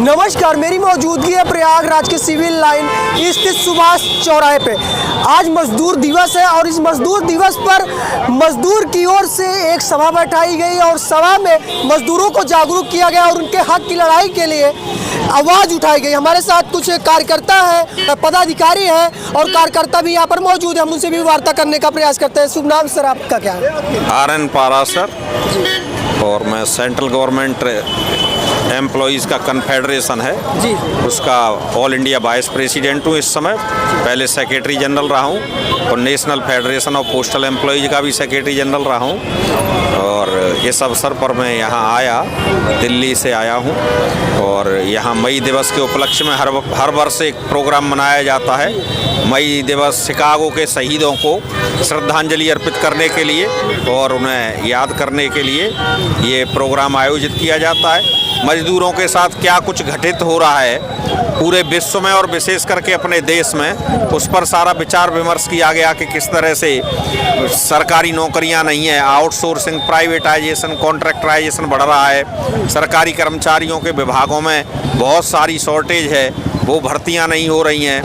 नमस्कार, मेरी मौजूदगी है प्रयागराज के सिविल लाइन स्थित सुभाष चौराहे पे। आज मजदूर दिवस है और इस मजदूर दिवस पर मजदूर की ओर से एक सभा बैठाई गई और सभा में मजदूरों को जागरूक किया गया और उनके हक की लड़ाई के लिए आवाज़ उठाई गई। हमारे साथ कुछ कार्यकर्ता है, पदाधिकारी हैं और कार्यकर्ता भी यहाँ पर मौजूद है। हम उनसे भी वार्ता करने का प्रयास करते हैं। शुभ नाम सर आपका क्या है? RN पारा सर, और मैं सेंट्रल गवर्नमेंट एम्प्लॉइज़ का कन्फेडरेशन है जी, उसका ऑल इंडिया वाइस प्रेसिडेंट हूँ इस समय। पहले सेक्रेटरी जनरल रहा हूँ और national federation of postal employees का भी सेक्रेटरी जनरल रहा हूँ। और इस अवसर पर मैं यहाँ आया, दिल्ली से आया हूँ और यहाँ मई दिवस के उपलक्ष्य में हर वर्ष एक प्रोग्राम मनाया जाता है। मई दिवस शिकागो के शहीदों को श्रद्धांजलि अर्पित करने के लिए और उन्हें याद करने के लिए ये प्रोग्राम आयोजित किया जाता है। मजदूरों के साथ क्या कुछ घटित हो रहा है पूरे विश्व में और विशेष करके अपने देश में, उस पर सारा विचार विमर्श किया गया कि किस तरह से सरकारी नौकरियां नहीं है, आउटसोर्सिंग, प्राइवेटाइजेशन, कॉन्ट्रैक्टराइजेशन बढ़ रहा है। सरकारी कर्मचारियों के विभागों में बहुत सारी शॉर्टेज है, वो भर्तियां नहीं हो रही हैं।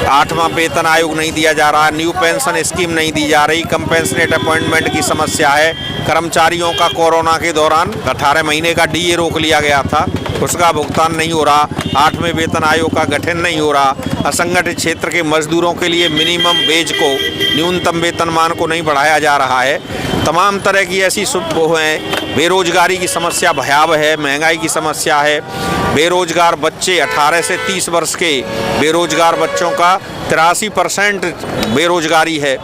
8वां वेतन आयोग नहीं दिया जा रहा है, न्यू पेंशन स्कीम नहीं दी जा रही, कंपेंसेट अपॉइंटमेंट की समस्या है। कर्मचारियों का कोरोना के दौरान 18 महीने का DA रोक लिया गया था, उसका भुगतान नहीं हो रहा। 8वें वेतन आयोग का गठन नहीं हो रहा। असंगठित क्षेत्र के मजदूरों के लिए मिनिमम वेज को, न्यूनतम वेतनमान को नहीं बढ़ाया जा रहा है। तमाम तरह की ऐसी वो हैं। बेरोजगारी की समस्या भयावह है, महंगाई की समस्या है। बेरोजगार बच्चे 18 से 30 वर्ष के बेरोजगार बच्चों का 83% बेरोजगारी है।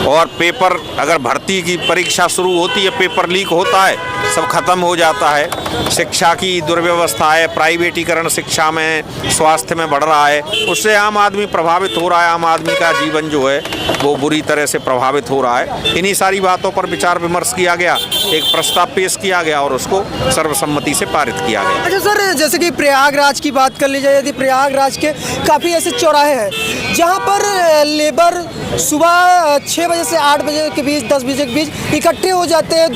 और पेपर, अगर भर्ती की परीक्षा शुरू होती है, पेपर लीक होता है, सब खत्म हो जाता है। शिक्षा की दुर्व्यवस्था है, प्राइवेटीकरण शिक्षा में, स्वास्थ्य में बढ़ रहा है, उससे आम आदमी प्रभावित हो रहा है। आम आदमी का जीवन जो है वो बुरी तरह से प्रभावित हो रहा है। इन्हीं सारी बातों पर विचार विमर्श किया गया, एक प्रस्ताव पेश किया गया और उसको सर्वसम्मति से पारित किया गया। अच्छा सर, जैसे कि प्रयागराज की बात कर ली जाए, यदि प्रयागराज के काफ़ी ऐसे चौराहे हैं जहाँ पर लेबर सुबह 6 बजे से 8 बजे के बीच, 10 बजे के बीच इकट्ठे हो जाते हैं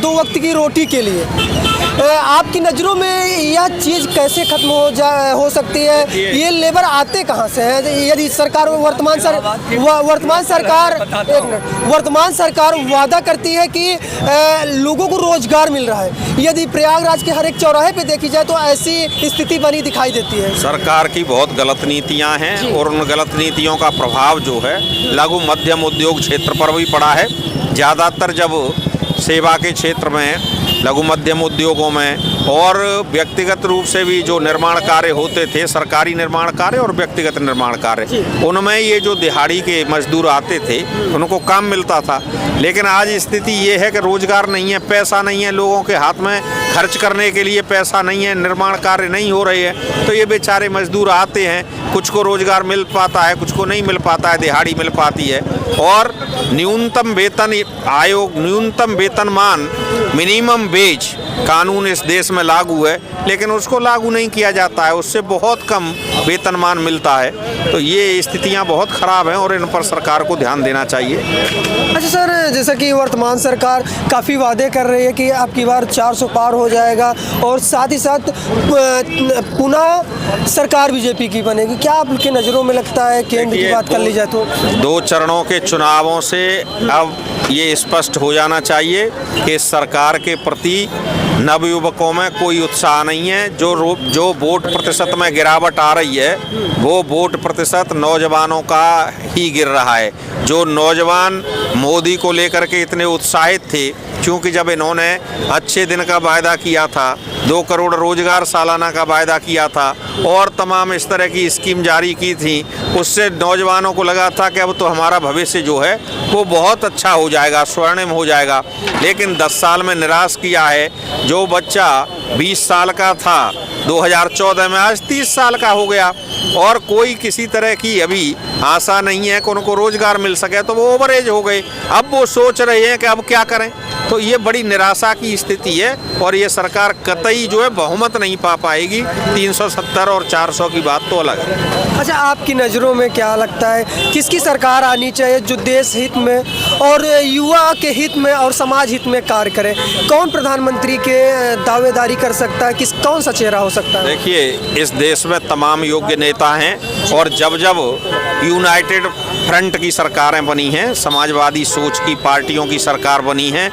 दो वक्त की रोटी के लिए। आपकी नज़रों में यह चीज़ कैसे खत्म हो सकती है? ये लेबर आते कहाँ से हैं? यदि सरकार वर्तमान सरकार वादा करती है कि लोगों को रोजगार मिल रहा है, यदि प्रयागराज के हर एक चौराहे पे देखी जाए तो ऐसी स्थिति बनी दिखाई देती है। सरकार की बहुत गलत नीतियां हैं और उन गलत नीतियों का प्रभाव जो है लघु मध्यम उद्योग क्षेत्र पर भी पड़ा है। ज़्यादातर जब सेवा के क्षेत्र में, लघु मध्यम उद्योगों में और व्यक्तिगत रूप से भी जो निर्माण कार्य होते थे, सरकारी निर्माण कार्य और व्यक्तिगत निर्माण कार्य, उनमें ये जो दिहाड़ी के मजदूर आते थे उनको काम मिलता था। लेकिन आज स्थिति ये है कि रोजगार नहीं है, पैसा नहीं है, लोगों के हाथ में खर्च करने के लिए पैसा नहीं है, निर्माण कार्य नहीं हो रहे हैं, तो ये बेचारे मजदूर आते हैं। कुछ को रोजगार मिल पाता है, कुछ को नहीं मिल पाता है, दिहाड़ी मिल पाती है। और न्यूनतम वेतन आयोग, न्यूनतम वेतनमान, मिनिमम वेज कानून इस देश में लागू है, लेकिन उसको लागू नहीं किया जाता है, उससे बहुत कम वेतनमान मिलता है। तो ये स्थितियां बहुत ख़राब हैं और इन पर सरकार को ध्यान देना चाहिए। अच्छा सर, जैसा कि वर्तमान सरकार काफ़ी वादे कर रही है कि अब की बार 400 पार हो जाएगा और साथ ही साथ पुनः सरकार BJP की बनेगी, क्या आपकी नज़रों में लगता है? केंद्र की बात कर ली जाए तो 2 चरणों के चुनावों से अब ये स्पष्ट हो जाना चाहिए कि सरकार के प्रति नवयुवकों में कोई उत्साह नहीं है। जो वोट प्रतिशत में गिरावट आ रही है वो वोट प्रतिशत नौजवानों का ही गिर रहा है। जो नौजवान मोदी को लेकर के इतने उत्साहित थे, क्योंकि जब इन्होंने अच्छे दिन का वायदा किया था, 2 करोड़ रोजगार सालाना का वायदा किया था और तमाम इस तरह की स्कीम जारी की थी, उससे नौजवानों को लगा था कि अब तो हमारा भविष्य जो है वो बहुत अच्छा हो जाएगा, स्वर्णिम हो जाएगा। लेकिन 10 साल में निराश किया है। जो बच्चा 20 साल का था 2014 में, आज 30 साल का हो गया और कोई किसी तरह की अभी आशा नहीं है कि उनको रोजगार मिल सके, तो वो ओवर एज हो गए। अब वो सोच रहे हैं कि अब क्या करें। तो ये बड़ी निराशा की स्थिति है और ये सरकार कतई जो है बहुमत नहीं पा पाएगी। 370 और 400 की बात तो अलग है। अच्छा, आपकी नज़रों में क्या लगता है किसकी सरकार आनी चाहिए जो देश हित में और युवा के हित में और समाज हित में कार्य करे? कौन प्रधानमंत्री के दावेदारी कर सकता है? कौन सा चेहरा हो सकता है? देखिए, इस देश में तमाम योग्य नेता हैं और जब जब यूनाइटेड फ्रंट की सरकारें बनी हैं, समाजवादी सोच की पार्टियों की सरकार बनी है,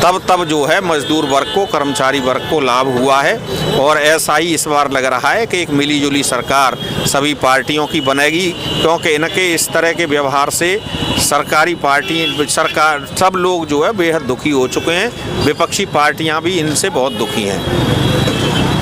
तब तब जो है मजदूर वर्ग को, कर्मचारी वर्ग को लाभ हुआ है। और ऐसा ही इस बार लग रहा है कि एक मिलीजुली सरकार सभी पार्टियों की बनेगी, क्योंकि इनके इस तरह के व्यवहार से सरकारी पार्टी, सरकार, सब लोग जो है बेहद दुखी हो चुके हैं। विपक्षी पार्टियां भी इनसे बहुत दुखी हैं।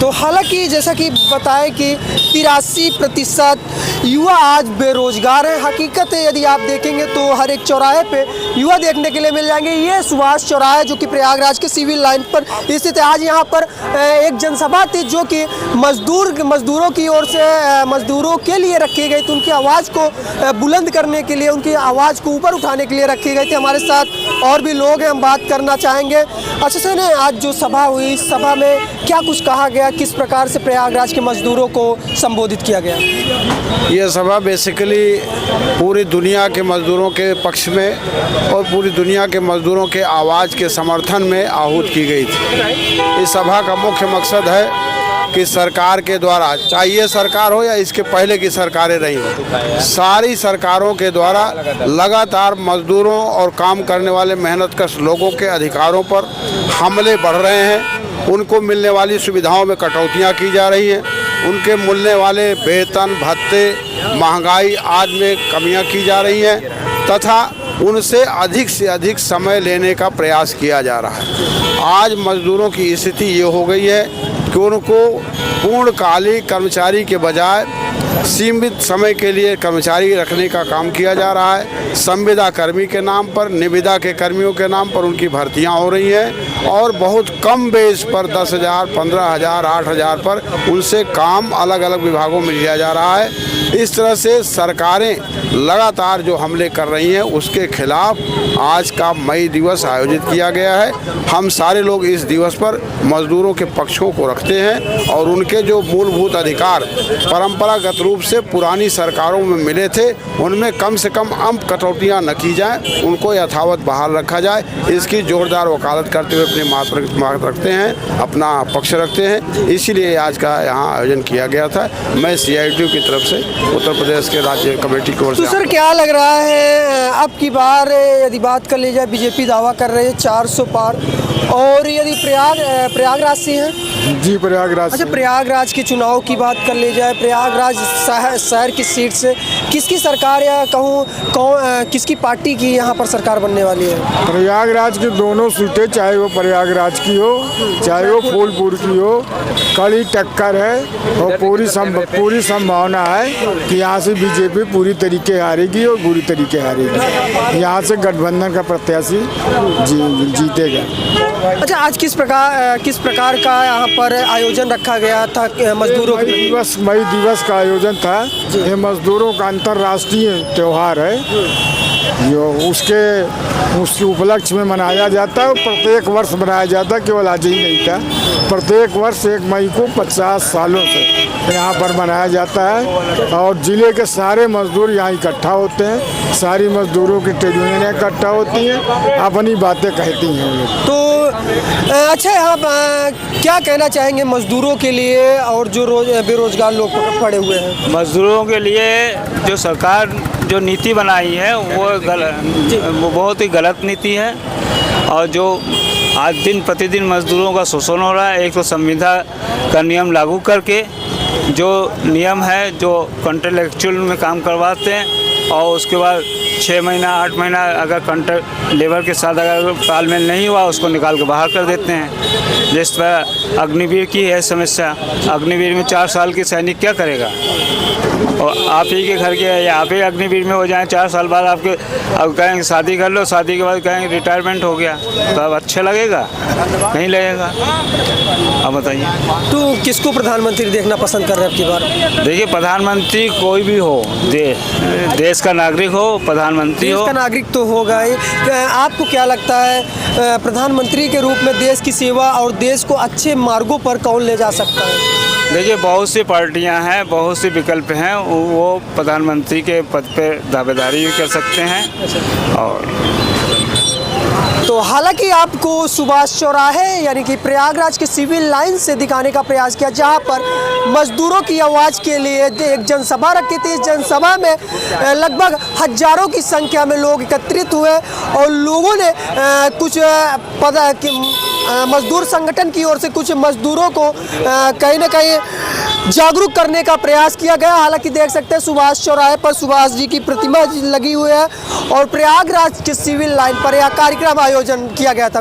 तो हालांकि जैसा कि बताएं कि 83% युवा आज बेरोजगार हैं। हकीकत है, यदि आप देखेंगे तो हर एक चौराहे पे युवा देखने के लिए मिल जाएंगे। ये सुभाष चौराहा है जो कि प्रयागराज के सिविल लाइन पर स्थित है। आज यहाँ पर एक जनसभा थी जो कि मजदूरों की ओर से मजदूरों के लिए रखी गई थी। उनकी आवाज़ को बुलंद करने के लिए, उनकी आवाज़ को ऊपर उठाने के लिए रखी गई थी। हमारे साथ और भी लोग हैं, हम बात करना चाहेंगे। अच्छा सर, आज जो सभा हुई, इस सभा में क्या कुछ कहा गया, किस प्रकार से प्रयागराज के मजदूरों को संबोधित किया गया? ये सभा बेसिकली पूरी दुनिया के मजदूरों के पक्ष में और पूरी दुनिया के मजदूरों के आवाज़ के समर्थन में आहूत की गई थी। इस सभा का मुख्य मकसद है कि सरकार के द्वारा, चाहे ये सरकार हो या इसके पहले की सरकारें रही हो, सारी सरकारों के द्वारा लगातार मजदूरों और काम करने वाले मेहनतकश लोगों के अधिकारों पर हमले बढ़ रहे हैं। उनको मिलने वाली सुविधाओं में कटौतियाँ की जा रही हैं, उनके मिलने वाले वेतन, भत्ते, महंगाई आदि में कमियाँ की जा रही हैं तथा उनसे अधिक से अधिक समय लेने का प्रयास किया जा रहा है। आज मजदूरों की स्थिति ये हो गई है कि उनको पूर्णकालिक कर्मचारी के बजाय सीमित समय के लिए कर्मचारी रखने का काम किया जा रहा है। संविदा कर्मी के नाम पर, निविदा के कर्मियों के नाम पर उनकी भर्तियां हो रही हैं और बहुत कम बेस पर 10,000, 15,000, 8,000 पर उनसे काम अलग अलग विभागों में लिया जा रहा है। इस तरह से सरकारें लगातार जो हमले कर रही हैं उसके खिलाफ आज का मई दिवस आयोजित किया गया है। हम सारे लोग इस दिवस पर मजदूरों के पक्षों को रखते हैं और उनके जो मूलभूत अधिकार परंपरागत रूप से पुरानी सरकारों में मिले थे उनमें कम से कम कटौतियां न की जाए, उनको यथावत बहाल रखा जाए, इसकी जोरदार वकालत करते हुए अपनी मांग रखते हैं, अपना पक्ष रखते हैं। इसीलिए आज का यहाँ आयोजन किया गया था। मैं CITU की तरफ से उत्तर प्रदेश के राज्य कमेटी की ओर से। तो सर क्या लग रहा है, अब की बार यदि बात कर ली जाए, बीजेपी दावा कर रही है 400 पार, और यदि प्रयागराज से हैं? जी, प्रयागराज। अच्छा, प्रयागराज के चुनाव की बात कर ली जाए, प्रयागराज शहर की सीट से किसकी सरकार या किसकी पार्टी की यहाँ पर सरकार बनने वाली है? प्रयागराज की दोनों सीटें, चाहे वो प्रयागराज की हो चाहे वो फूलपुर की हो, कड़ी टक्कर है और पूरी संभावना है कि यहाँ से बीजेपी पूरी तरीके हारेगी और बुरी तरीके हारेगी। यहाँ से गठबंधन का प्रत्याशी जीतेगा। अच्छा, आज किस प्रकार का यहाँ पर आयोजन रखा गया था मजदूरों के लिए? मई दिवस का आयोजन था। ये मजदूरों का अंतर्राष्ट्रीय त्यौहार है जो उसके उपलक्ष्य में मनाया जाता है। प्रत्येक वर्ष मनाया जाता है, केवल आज ही नहीं था। प्रत्येक वर्ष 1 मई को 50 सालों से यहाँ पर मनाया जाता है और ज़िले के सारे मजदूर यहाँ इकट्ठा होते हैं। सारी मजदूरों की ट्रेड यूनियनें इकट्ठा होती हैं, अपनी बातें कहती हैं। तो अच्छा, आप क्या कहना चाहेंगे मजदूरों के लिए और जो बेरोजगार लोग पड़े हुए हैं? मजदूरों के लिए जो सरकार जो नीति बनाई है वो बहुत ही गलत नीति है और जो आज दिन प्रतिदिन मजदूरों का शोषण हो रहा है। एक तो संविदा का नियम लागू करके जो नियम है, जो कॉन्ट्रैक्चुअल में काम करवाते हैं और उसके बाद 6 महीना 8 महीना अगर कॉन्ट्रैक्ट लेबर के साथ अगर तालमेल नहीं हुआ उसको निकाल के बाहर कर देते हैं। जिस पर अग्निवीर की है समस्या, अग्निवीर में 4 साल के सैनिक क्या करेगा? और आप ही के घर के या आप ही अग्निवीर में हो जाएं, 4 साल बाद आपके अब कहेंगे शादी कर लो, शादी के बाद कहेंगे रिटायरमेंट हो गया, तो अब अच्छा लगेगा? नहीं लगेगा। अब बताइए, तो किसको प्रधानमंत्री देखना पसंद कर रहे हैं आपकी बार? देखिए, प्रधानमंत्री कोई भी हो, देश का नागरिक हो, प्रधानमंत्री हो। देश का नागरिक तो होगा ही। आपको क्या लगता है प्रधानमंत्री के रूप में देश की सेवा और देश को अच्छे मार्गों पर कौन ले जा सकता है? देखिए, बहुत सी पार्टियां हैं, बहुत से विकल्प हैं, वो प्रधानमंत्री के पद पे दावेदारी भी कर सकते हैं। और तो हालांकि आपको सुभाष चौराहे यानी कि प्रयागराज के सिविल लाइन से दिखाने का प्रयास किया, जहां पर मजदूरों की आवाज़ के लिए एक जनसभा रखी थी। इस जनसभा में लगभग हजारों की संख्या में लोग एकत्रित हुए और लोगों ने कुछ मजदूर संगठन की ओर से कुछ मजदूरों को कहीं ना कहीं जागरूक करने का प्रयास किया गया। हालांकि देख सकते हैं सुभाष चौराहे पर सुभाष जी की प्रतिमा लगी हुई है और प्रयागराज के सिविल लाइन पर यह कार्यक्रम आयोजन किया गया था।